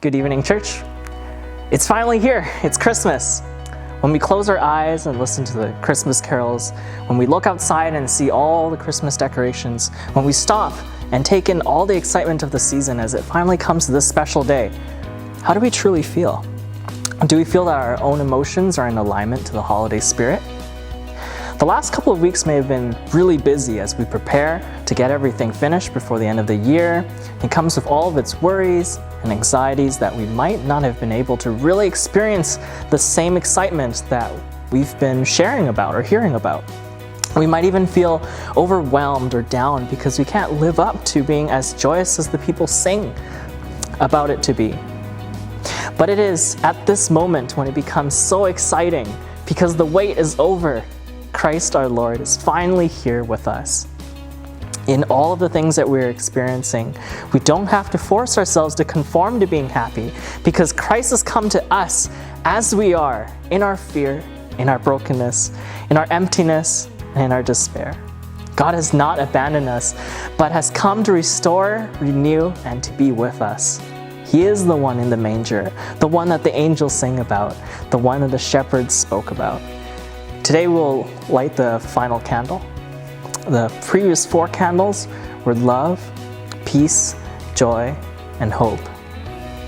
Good evening, church. It's finally here. It's Christmas. When we close our eyes and listen to the Christmas carols, when we look outside and see all the Christmas decorations, when we stop and take in all the excitement of the season as it finally comes to this special day, how do we truly feel? Do we feel that our own emotions are in alignment to the holiday spirit? The last couple of weeks may have been really busy as we prepare to get everything finished before the end of the year. It comes with all of its worries and anxieties that we might not have been able to really experience the same excitement that we've been sharing about or hearing about. We might even feel overwhelmed or down because we can't live up to being as joyous as the people sing about it to be. But it is at this moment when it becomes so exciting because the wait is over. Christ our Lord is finally here with us. In all of the things that we're experiencing, we don't have to force ourselves to conform to being happy because Christ has come to us as we are, in our fear, in our brokenness, in our emptiness, and in our despair. God has not abandoned us, but has come to restore, renew, and to be with us. He is the one in the manger, the one that the angels sing about, the one that the shepherds spoke about. Today we'll light the final candle. The previous 4 candles were love, peace, joy, and hope.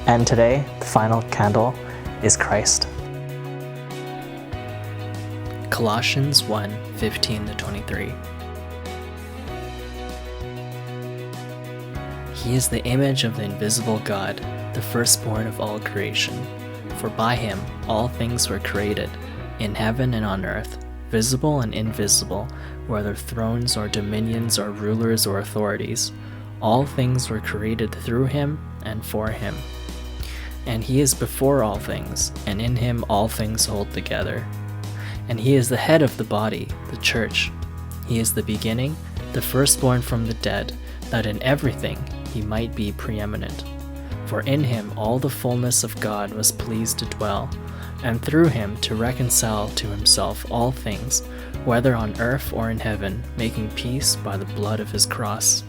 And today, the final candle is Christ. Colossians 1:15-23. He is the image of the invisible God, the firstborn of all creation. For by him all things were created, in heaven and on earth, visible and invisible, whether thrones or dominions or rulers or authorities. All things were created through him and for him. And he is before all things, and in him all things hold together. And he is the head of the body, the church. He is the beginning, the firstborn from the dead, that in everything he might be preeminent. For in him all the fullness of God was pleased to dwell, and through him to reconcile to himself all things, whether on earth or in heaven, making peace by the blood of his cross.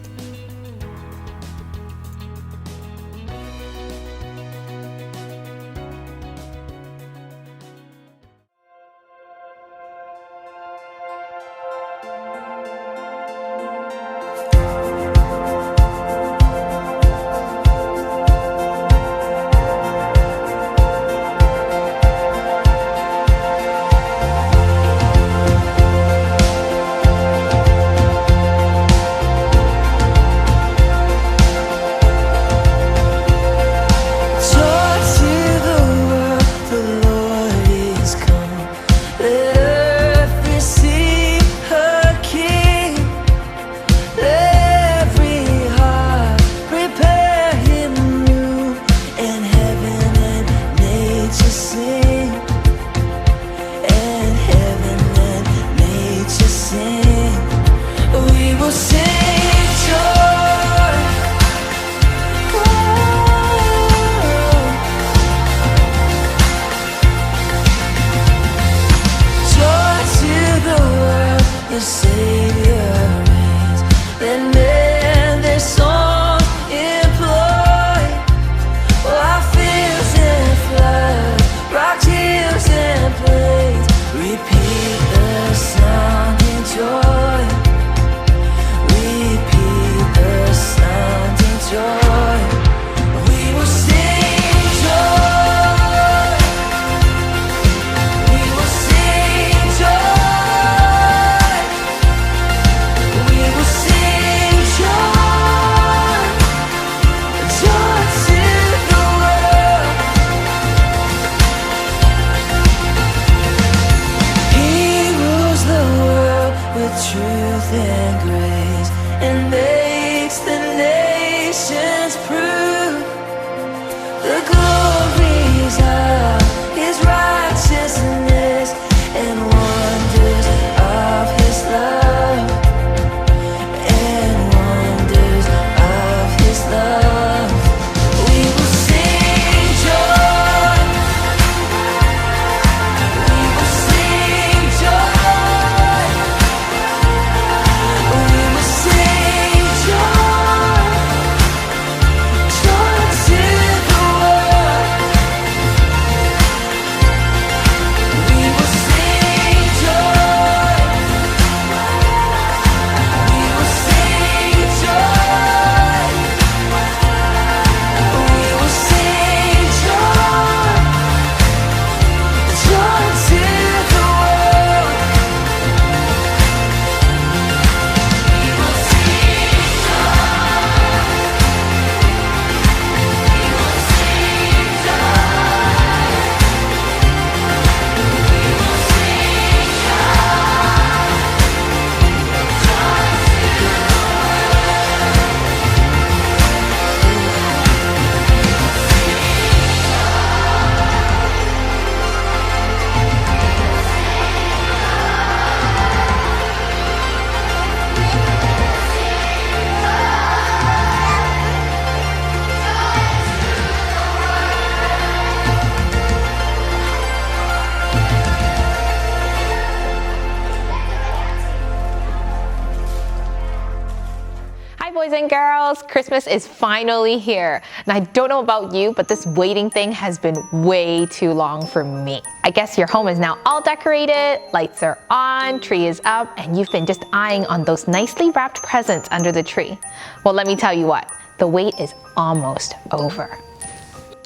and girls, Christmas is finally here. And I don't know about you, but this waiting thing has been way too long for me. I guess your home is now all decorated, lights are on, tree is up, and you've been just eyeing on those nicely wrapped presents under the tree. Well, let me tell you what, the wait is almost over.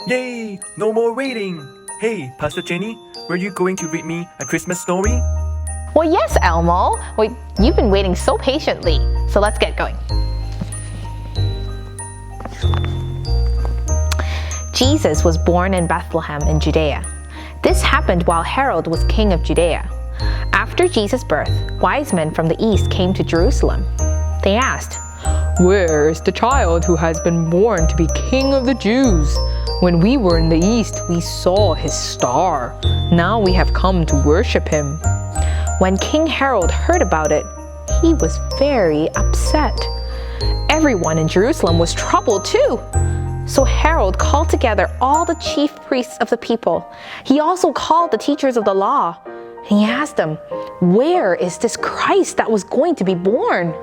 Yay! No more waiting! Hey, Pastor Jenny, were you going to read me a Christmas story? Well, yes, Elmo. Well, you've been waiting so patiently, so let's get going. Jesus was born in Bethlehem in Judea. This happened while Herod was king of Judea. After Jesus' birth, wise men from the east came to Jerusalem. They asked, "Where is the child who has been born to be king of the Jews? When we were in the east, we saw his star. Now we have come to worship him." When King Herod heard about it, he was very upset. Everyone in Jerusalem was troubled too. So Herod called together all the chief priests of the people. He also called the teachers of the law. And he asked them, "Where is this Christ that was going to be born?"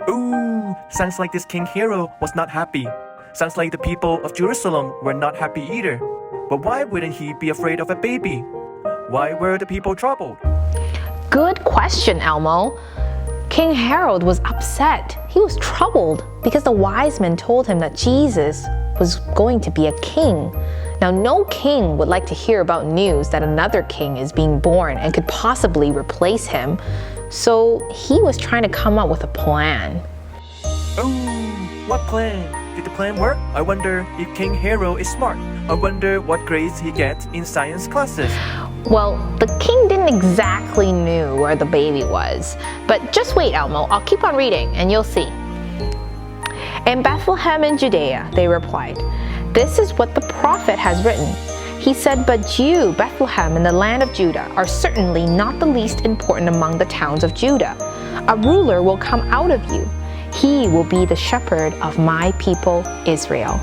Ooh, sounds like this King Herod was not happy. Sounds like the people of Jerusalem were not happy either. But why wouldn't he be afraid of a baby? Why were the people troubled? Good question, Elmo. King Herod was upset. He was troubled because the wise men told him that Jesus was going to be a king. Now, no king would like to hear about news that another king is being born and could possibly replace him. So he was trying to come up with a plan. Ooh, what plan? Did the plan work? I wonder if King Herod is smart. I wonder what grades he gets in science classes. Well, the king didn't exactly know where the baby was. But just wait, Elmo. I'll keep on reading and you'll see. In Bethlehem in Judea, they replied, "This is what the prophet has written. He said, 'But you, Bethlehem, in the land of Judah, are certainly not the least important among the towns of Judah. A ruler will come out of you. He will be the shepherd of my people Israel.'"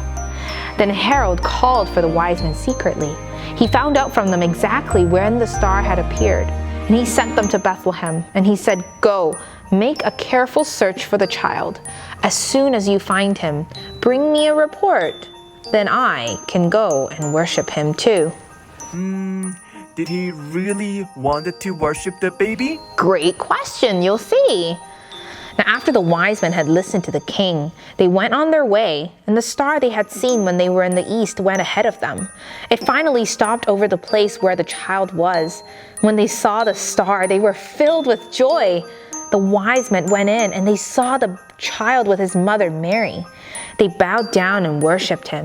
Then Herod called for the wise men secretly. He found out from them exactly when the star had appeared, and he sent them to Bethlehem, and he said, "Go, make a careful search for the child. As soon as you find him, bring me a report. Then I can go and worship him too." Did he really wanted to worship the baby? Great question, you'll see. Now, after the wise men had listened to the king, they went on their way, and the star they had seen when they were in the east went ahead of them. It finally stopped over the place where the child was. When they saw the star, they were filled with joy. The wise men went in, and they saw the child with his mother Mary. They bowed down and worshipped him.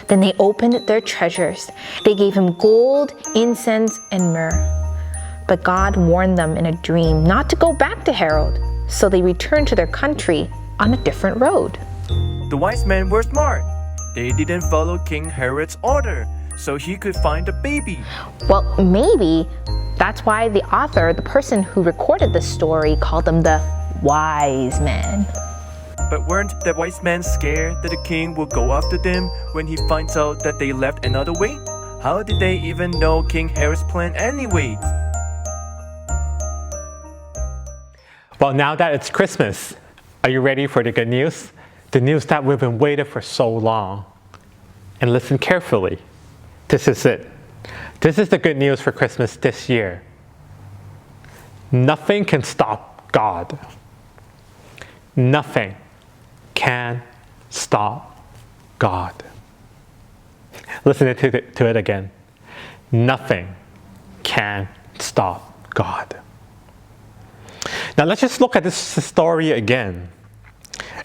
Then they opened their treasures. They gave him gold, incense, and myrrh. But God warned them in a dream not to go back to Herod. So they returned to their country on a different road. The wise men were smart. They didn't follow King Herod's order, so he could find the baby. Well, maybe that's why the author, the person who recorded the story, called them the wise men. But weren't the wise men scared that the king would go after them when he finds out that they left another way? How did they even know King Herod's plan anyway? Well, now that it's Christmas, are you ready for the good news? The news that we've been waiting for so long. And listen carefully. This is it. This is the good news for Christmas this year. Nothing can stop God. Nothing can stop God. Listen to it again. Nothing can stop God. Now let's just look at this story again.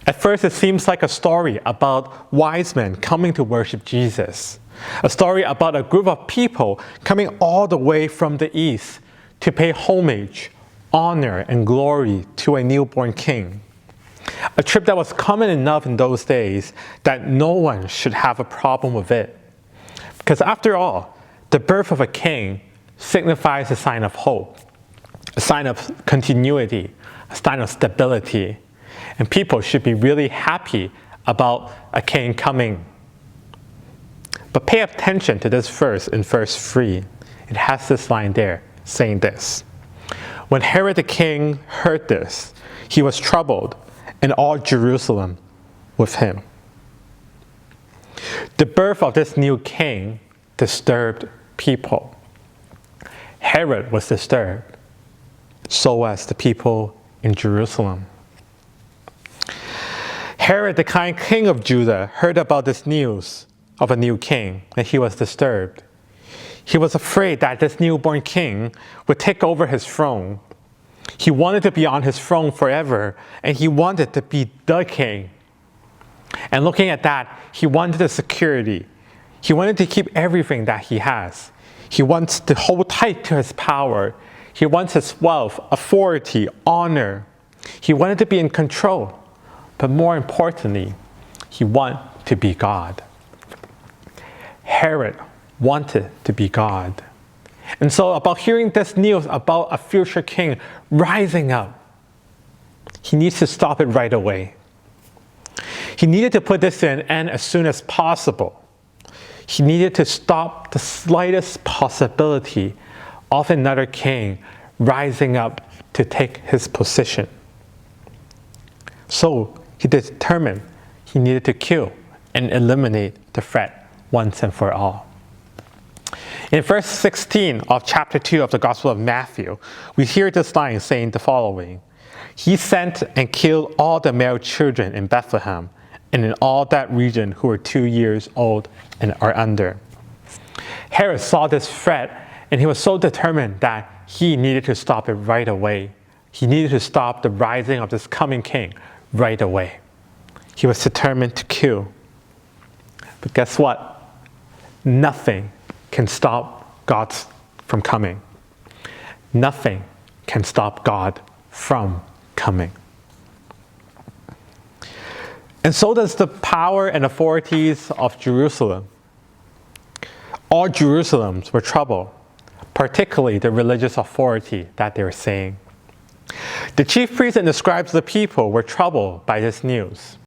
At first it seems like a story about wise men coming to worship Jesus. A story about a group of people coming all the way from the east to pay homage, honor, and glory to a newborn king. A trip that was common enough in those days that no one should have a problem with it. Because after all, the birth of a king signifies a sign of hope, a sign of continuity, a sign of stability. And people should be really happy about a king coming. But pay attention to this verse in verse 3. It has this line there saying this. When Herod the king heard this, he was troubled, and all Jerusalem with him. The birth of this new king disturbed people. Herod was disturbed, so was the people in Jerusalem. Herod, the kind king of Judah, heard about this news of a new king, and he was disturbed. He was afraid that this newborn king would take over his throne. He wanted to be on his throne forever, and he wanted to be the king. And looking at that, he wanted the security. He wanted to keep everything that he has. He wants to hold tight to his power. He wants his wealth, authority, honor. He wanted to be in control. But more importantly, he wanted to be God. Herod wanted to be God. And so about hearing this news about a future king rising up, he needs to stop it right away. He needed to put this to an end as soon as possible. He needed to stop the slightest possibility of another king rising up to take his position. So he determined he needed to kill and eliminate the threat once and for all. In verse 16 of chapter 2 of the Gospel of Matthew, we hear this line saying the following: He sent and killed all the male children in Bethlehem and in all that region who were 2 years old and are under. Herod saw this threat, and he was so determined that he needed to stop it right away. He needed to stop the rising of this coming king right away. He was determined to kill. But guess what? Nothing can stop God from coming. Nothing can stop God from coming. And so does the power and authorities of Jerusalem. All Jerusalems were troubled, particularly the religious authority that they were saying. The chief priests and the scribes of the people were troubled by this news.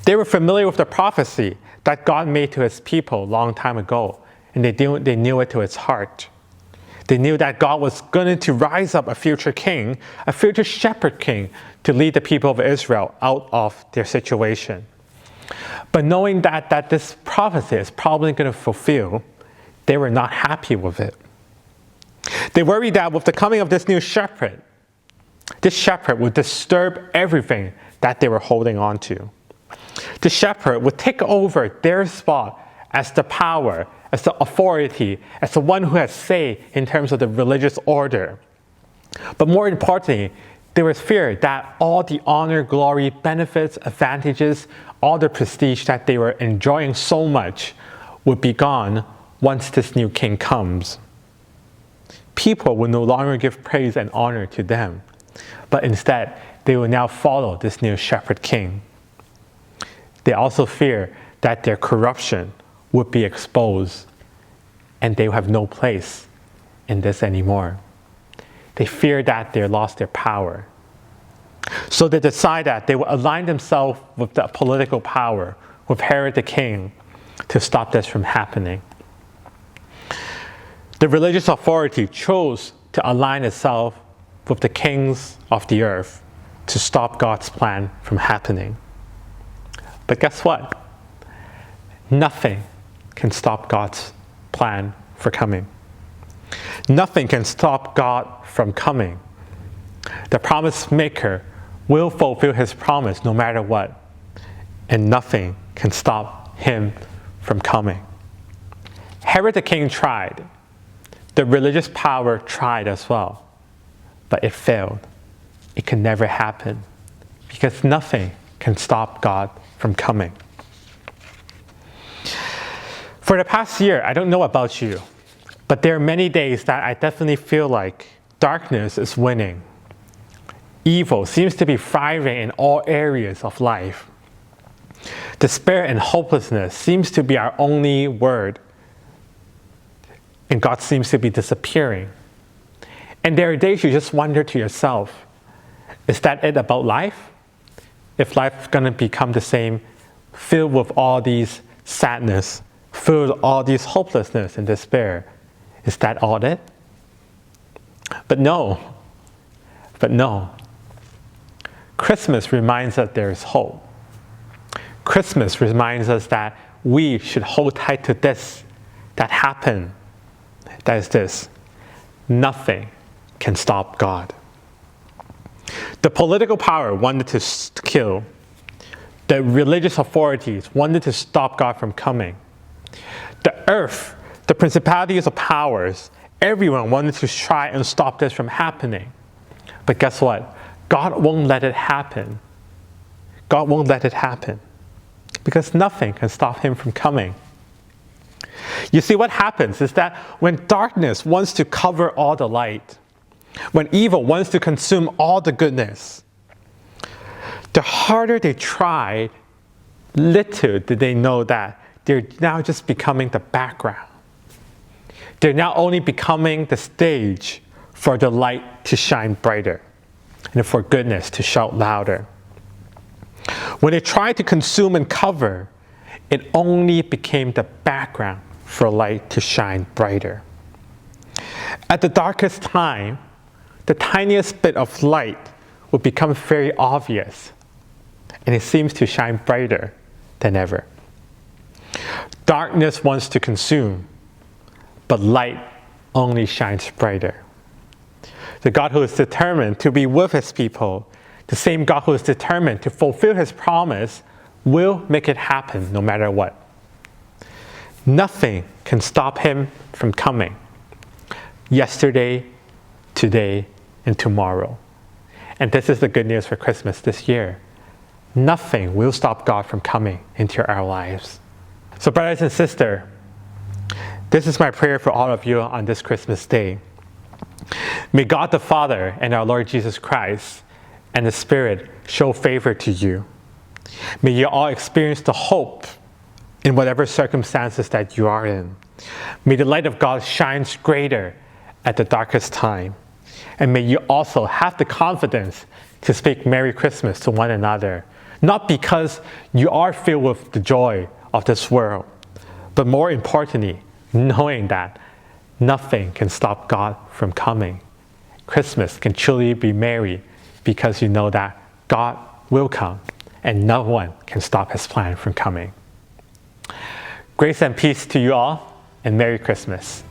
They were familiar with the prophecy that God made to his people a long time ago, and they knew it to its heart. They knew that God was going to rise up a future king, a future shepherd king, to lead the people of Israel out of their situation. But knowing that this prophecy is probably going to fulfill, they were not happy with it. They worried that with the coming of this new shepherd, this shepherd would disturb everything that they were holding on to. The shepherd would take over their spot as the power, as the authority, as the one who has say in terms of the religious order. But more importantly, there was fear that all the honor, glory, benefits, advantages, all the prestige that they were enjoying so much would be gone once this new king comes. People will no longer give praise and honor to them, but instead they will now follow this new shepherd king. They also fear that their corruption would be exposed and they will have no place in this anymore. They fear that they lost their power. So they decide that they will align themselves with the political power, with Herod the king, to stop this from happening. The religious authority chose to align itself with the kings of the earth to stop God's plan from happening. But guess what? Nothing can stop God's plan for coming. Nothing can stop God from coming. The promise maker will fulfill his promise no matter what, and nothing can stop him from coming. Herod the king tried. The religious power tried as well, but it failed. It can never happen because nothing can stop God from coming. For the past year, I don't know about you, but there are many days that I definitely feel like darkness is winning. Evil seems to be thriving in all areas of life. Despair and hopelessness seems to be our only word, and God seems to be disappearing. And there are days you just wonder to yourself, is that it about life? If life's going to become the same, filled with all these sadness, filled with all these hopelessness and despair, is that all it? But no. Christmas reminds us there is hope. Christmas reminds us that we should hold tight to this that happened. That is this: nothing can stop God. The political power wanted to kill. The religious authorities wanted to stop God from coming. The earth, the principalities of powers, everyone wanted to try and stop this from happening. But guess what? God won't let it happen. God won't let it happen. Because nothing can stop him from coming. You see, what happens is that when darkness wants to cover all the light, when evil wants to consume all the goodness, the harder they tried, little did they know that they're now just becoming the background. They're now only becoming the stage for the light to shine brighter and for goodness to shout louder. When they tried to consume and cover, it only became the background for light to shine brighter. At the darkest time, the tiniest bit of light will become very obvious, and it seems to shine brighter than ever. Darkness wants to consume, but light only shines brighter. The God who is determined to be with his people, the same God who is determined to fulfill his promise, will make it happen no matter what. Nothing can stop him from coming. Yesterday, today, and tomorrow. And this is the good news for Christmas this year. Nothing will stop God from coming into our lives. So brothers and sisters, this is my prayer for all of you on this Christmas day. May God the Father and our Lord Jesus Christ and the Spirit show favor to you. May you all experience the hope in whatever circumstances that you are in. May the light of God shine greater at the darkest time. And may you also have the confidence to speak Merry Christmas to one another, not because you are filled with the joy of this world, but more importantly, knowing that nothing can stop God from coming. Christmas can truly be merry because you know that God will come and no one can stop his plan from coming. Grace and peace to you all, and Merry Christmas.